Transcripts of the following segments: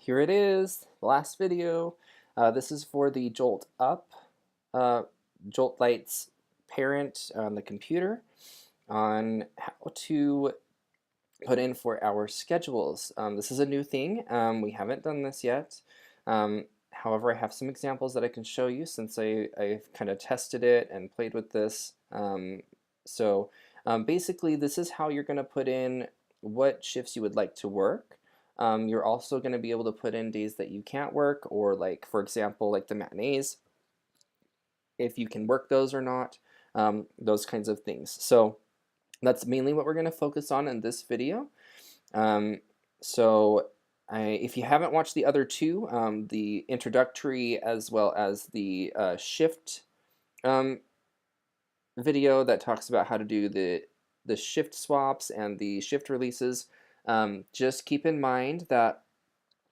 here it is, the last video. This is for the Jolt Up, Jolt Light's parent on the computer on how to put in for our schedules. This is a new thing. We haven't done this yet. However, I have some examples that I can show you since I've kind of tested it and played with this. Basically, this is how you're going to put in what shifts you would like to work. You're also going to be able to put in days that you can't work, or like, for example, like the matinees, if you can work those or not, those kinds of things. So that's mainly what we're going to focus on in this video. If you haven't watched the other two, the introductory as well as the shift video that talks about how to do the shift swaps and the shift releases, just keep in mind that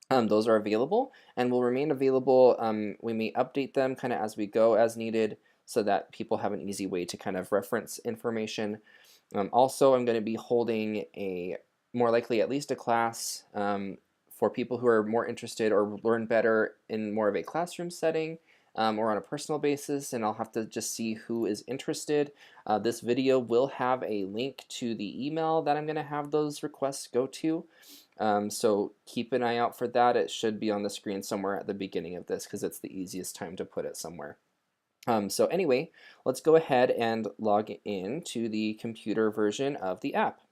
those are available and will remain available. We may update them kind of as we go as needed so that people have an easy way to kind of reference information. Also, I'm going to be holding more likely at least a class for people who are more interested or learn better in more of a classroom setting or on a personal basis, and I'll have to just see who is interested. This video will have a link to the email that I'm going to have those requests go to. So keep an eye out for that. It should be on the screen somewhere at the beginning of this because it's the easiest time to put it somewhere. So anyway, let's go ahead and log in to the computer version of the app.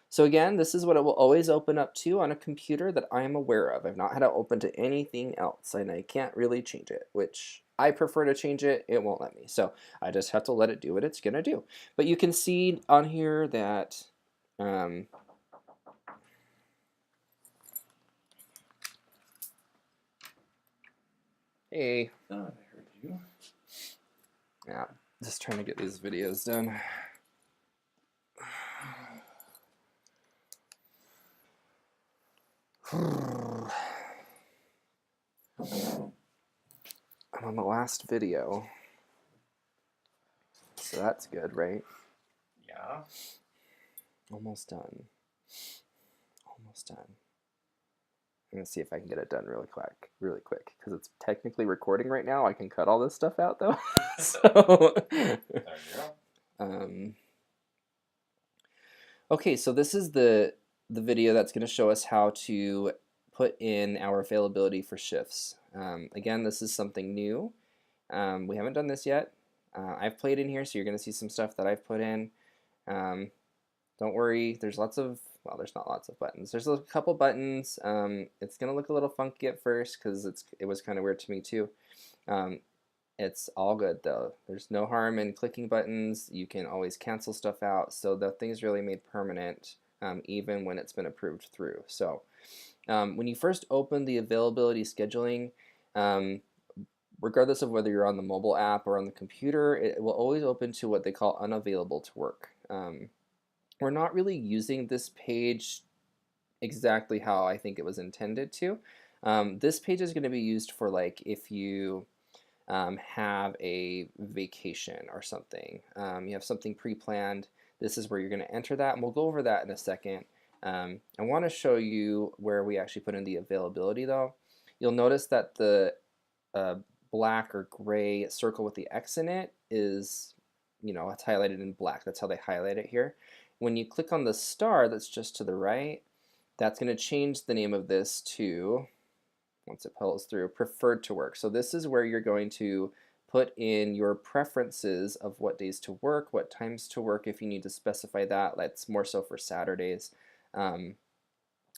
So again, this is what it will always open up to on a computer that I am aware of. I've not had it open to anything else, and I can't really change it, which I prefer to change it. It won't let me. So I just have to let it do what it's going to do. But you can see on here that hey. I heard you. Yeah, just trying to get these videos done. I'm on the last video, so that's good, right? Yeah. Almost done. Almost done. I'm gonna see if I can get it done really quick, because it's technically recording right now. I can cut all this stuff out though. So, there you go. Okay, so this is the video that's going to show us how to put in our availability for shifts. Again, this is something new. We haven't done this yet. I've played in here, so you're going to see some stuff that I've put in. Don't worry, there's lots of, well, there's not lots of buttons. There's a couple buttons. It's going to look a little funky at first because it was kind of weird to me too. It's all good though. There's no harm in clicking buttons. You can always cancel stuff out. So the thing's really made permanent even when it's been approved through. So when you first open the availability scheduling, regardless of whether you're on the mobile app or on the computer, it will always open to what they call unavailable to work. We're not really using this page exactly how I think it was intended to. This page is going to be used for like if you have a vacation or something. You have something pre-planned. This is where you're going to enter that, and we'll go over that in a second. I want to show you where we actually put in the availability though. You'll notice that the black or gray circle with the X in it is, it's highlighted in black. That's how they highlight it here. When you click on the star that's just to the right, that's going to change the name of this to, once it pulls through, preferred to work. So this is where you're going to put in your preferences of what days to work, what times to work if you need to specify that. That's more so for Saturdays. And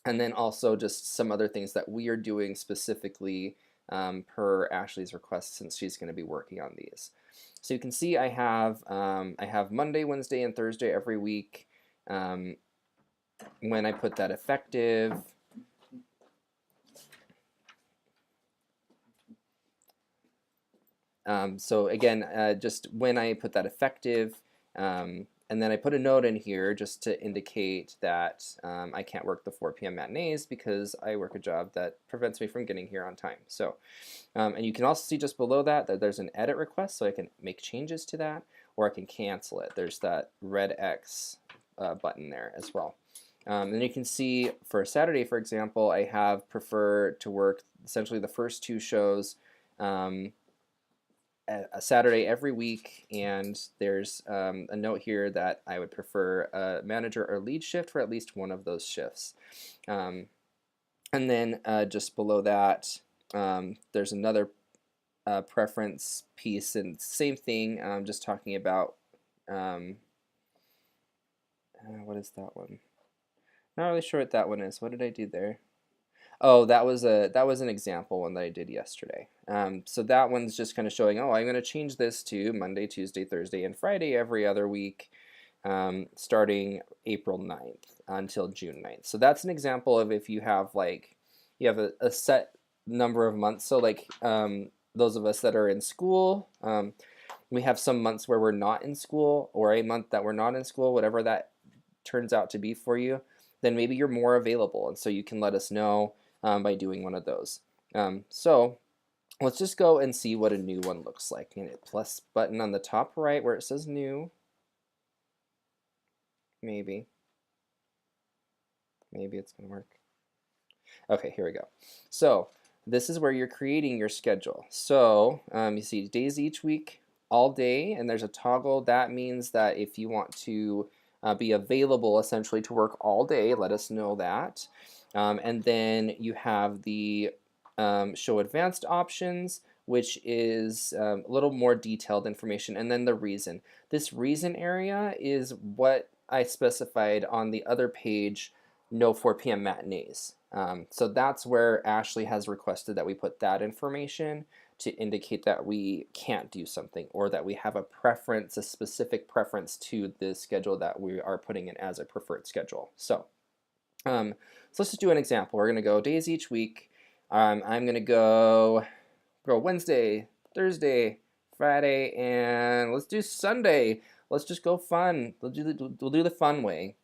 then also just some other things that we are doing specifically per Ashley's request since she's going to be working on these. So you can see I have Monday, Wednesday, and Thursday every week. When I put that effective, so again, just when I put that effective, and then I put a note in here just to indicate that I can't work the 4 p.m. matinees because I work a job that prevents me from getting here on time. So, and you can also see just below that there's an edit request, so I can make changes to that, or I can cancel it. There's that red X button there as well. And you can see for Saturday, for example, I have prefer to work essentially the first two shows a Saturday every week, and there's a note here that I would prefer a manager or lead shift for at least one of those shifts. And then just below that, there's another preference piece, and same thing, just talking about what is that one? Not really sure what that one is. What did I do there? Oh, that was an example one that I did yesterday. So that one's just kind of showing, oh, I'm going to change this to Monday, Tuesday, Thursday, and Friday every other week, starting April 9th until June 9th. So that's an example of if you have a set number of months. So like those of us that are in school, we have some months where we're not in school, or a month that we're not in school, whatever that turns out to be for you, then maybe you're more available, and so you can let us know by doing one of those. So let's just go and see what a new one looks like. And a plus button on the top right where it says new. Maybe it's gonna work. Okay, here we go. So this is where you're creating your schedule. So you see days each week, all day, and there's a toggle. That means that if you want to be available essentially to work all day, let us know that. And then you have the show advanced options, which is a little more detailed information, and then the reason. This reason area is what I specified on the other page, no 4 p.m. matinees. So that's where Ashley has requested that we put that information to indicate that we can't do something, or that we have a preference, a specific preference to the schedule that we are putting in as a preferred schedule. So let's just do an example. We're going to go days each week. I'm going to go Wednesday, Thursday, Friday, and let's do Sunday. Let's just go fun. We'll do the fun way.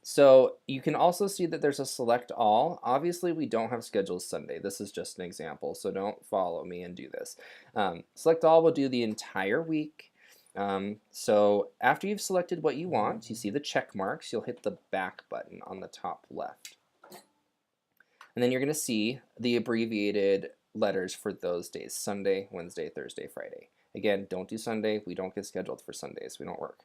So you can also see that there's a select all. Obviously, we don't have schedules Sunday. This is just an example, so don't follow me and do this. Select all will do the entire week. So after you've selected what you want, you see the check marks, you'll hit the back button on the top left. And then you're going to see the abbreviated letters for those days: Sunday, Wednesday, Thursday, Friday. Again, don't do Sunday. We don't get scheduled for Sundays. We don't work.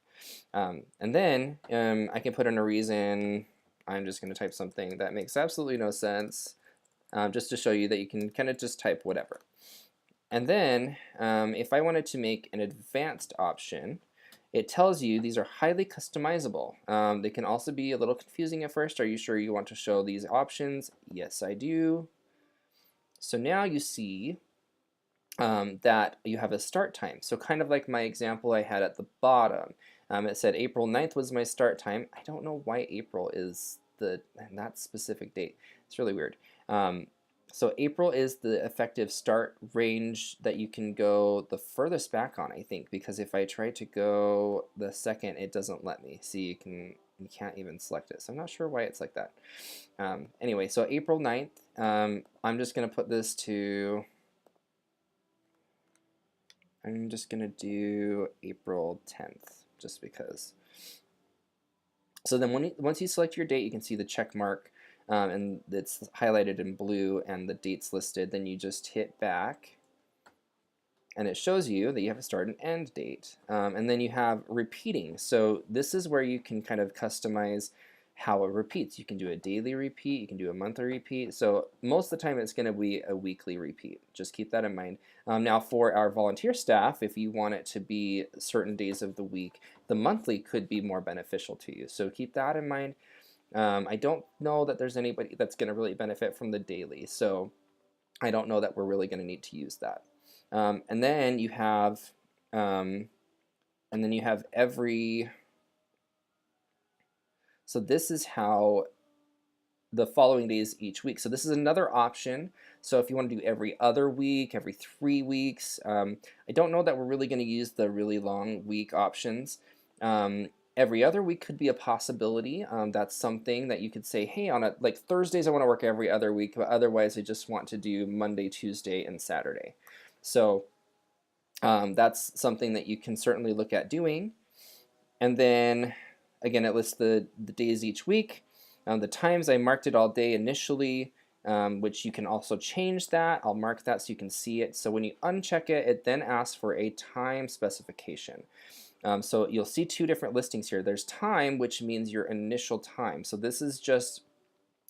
And then I can put in a reason. I'm just going to type something that makes absolutely no sense, just to show you that you can kind of just type whatever. And then if I wanted to make an advanced option, it tells you these are highly customizable. They can also be a little confusing at first. Are you sure you want to show these options? Yes, I do. So now you see that you have a start time. So kind of like my example I had at the bottom. It said April 9th was my start time. I don't know why April is that specific date. It's really weird. So April is the effective start range that you can go the furthest back on, I think, because if I try to go the second, it doesn't let me. See, you can't even select it. So I'm not sure why it's like that. Anyway, so April 9th, I'm just going to put this to, I'm just going to do April 10th, just because. So then once you select your date, you can see the check mark, and it's highlighted in blue and the dates listed. Then you just hit back, and it shows you that you have a start and end date. And then you have repeating. So this is where you can kind of customize how it repeats. You can do a daily repeat, you can do a monthly repeat. So most of the time it's going to be a weekly repeat. Just keep that in mind. Now for our volunteer staff, if you want it to be certain days of the week, the monthly could be more beneficial to you. So keep that in mind. I don't know that there's anybody that's going to really benefit from the daily, so I don't know that we're really going to need to use that. And then you have every. So this is how the following days each week. So this is another option. So if you want to do every other week, every 3 weeks, I don't know that we're really going to use the really long week options. Every other week could be a possibility. That's something that you could say, hey, on like Thursdays I want to work every other week, but otherwise I just want to do Monday, Tuesday, and Saturday. So that's something that you can certainly look at doing. And then again, it lists the days each week. The times, I marked it all day initially, which you can also change that. I'll mark that so you can see it. So when you uncheck it, it then asks for a time specification. So you'll see two different listings here. There's time, which means your initial time. So this is just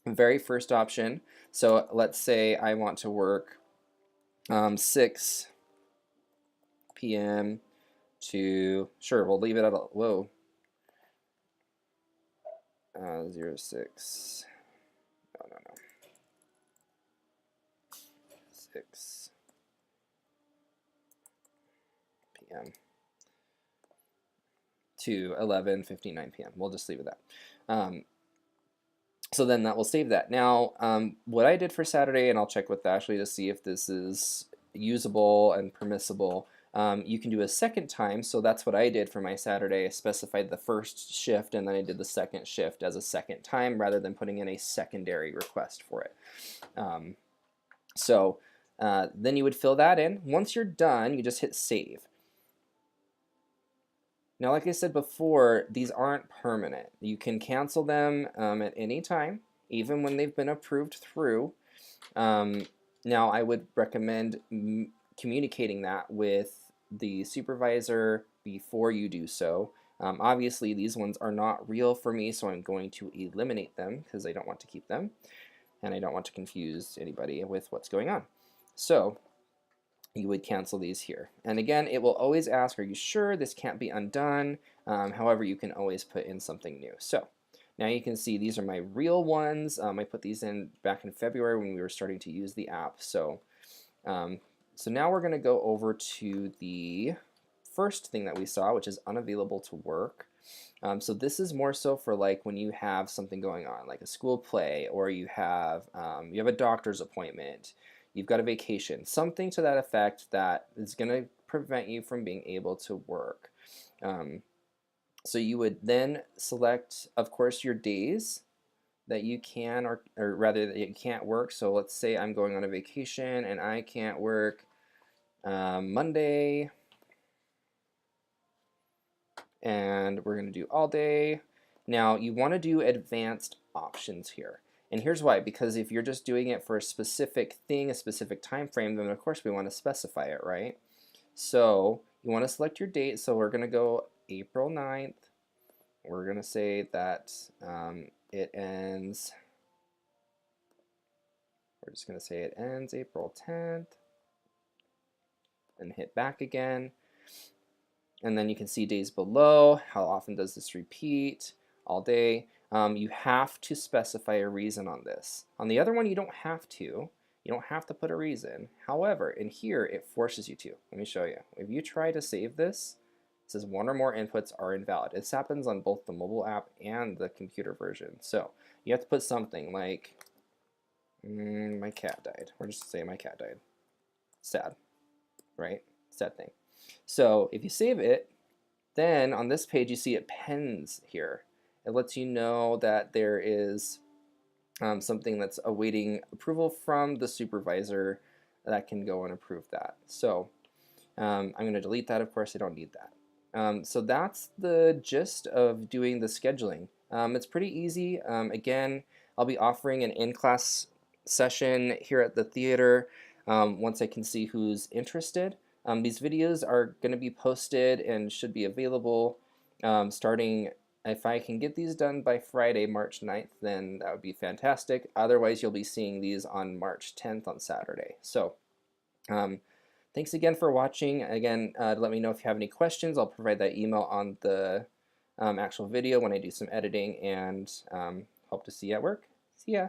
the very first option. So let's say I want to work 6 p.m. to, sure, we'll leave it at, 06, no, 6 p.m. to 11:59 p.m. We'll just leave it at that. So then that will save that. Now, what I did for Saturday, and I'll check with Ashley to see if this is usable and permissible. You can do a second time, so that's what I did for my Saturday. I specified the first shift, and then I did the second shift as a second time rather than putting in a secondary request for it. Then you would fill that in. Once you're done, you just hit save. Now, like I said before, these aren't permanent. You can cancel them at any time, even when they've been approved through. Now, I would recommend communicating that with the supervisor before you do so. Obviously, these ones are not real for me, so I'm going to eliminate them because I don't want to keep them, and I don't want to confuse anybody with what's going on. So you would cancel these here. And again, it will always ask, are you sure this can't be undone? However, you can always put in something new. So now you can see these are my real ones. I put these in back in February when we were starting to use the app. So now we're going to go over to the first thing that we saw, which is unavailable to work. So this is more so for like when you have something going on, like a school play, or you have a doctor's appointment, you've got a vacation, something to that effect that is going to prevent you from being able to work. So you would then select, of course, your days that you can, or rather that you can't work. So let's say I'm going on a vacation and I can't work Monday, and we're going to do all day. Now you want to do advanced options here. And here's why, because if you're just doing it for a specific thing, a specific time frame, then of course we want to specify it, right? So you want to select your date. So we're going to go April 9th. We're going to say that it ends, we're just going to say it ends April 10th, and hit back again. And then you can see days below. How often does this repeat? All day. You have to specify a reason on this. On the other one, you don't have to. You don't have to put a reason. However, in here, it forces you to. Let me show you. If you try to save this, it says one or more inputs are invalid. This happens on both the mobile app and the computer version. So you have to put something like, my cat died. Or just say my cat died. Sad, right? Sad thing. So if you save it, then on this page you see it pens here. It lets you know that there is something that's awaiting approval from the supervisor that can go and approve that. So I'm going to delete that. Of course, I don't need that. So that's the gist of doing the scheduling. It's pretty easy. Again, I'll be offering an in-class session here at the theater once I can see who's interested. These videos are going to be posted and should be available starting, if I can get these done by Friday, March 9th, then that would be fantastic. Otherwise, you'll be seeing these on March 10th on Saturday. So thanks again for watching. Again, let me know if you have any questions. I'll provide that email on the actual video when I do some editing, and hope to see you at work. See ya.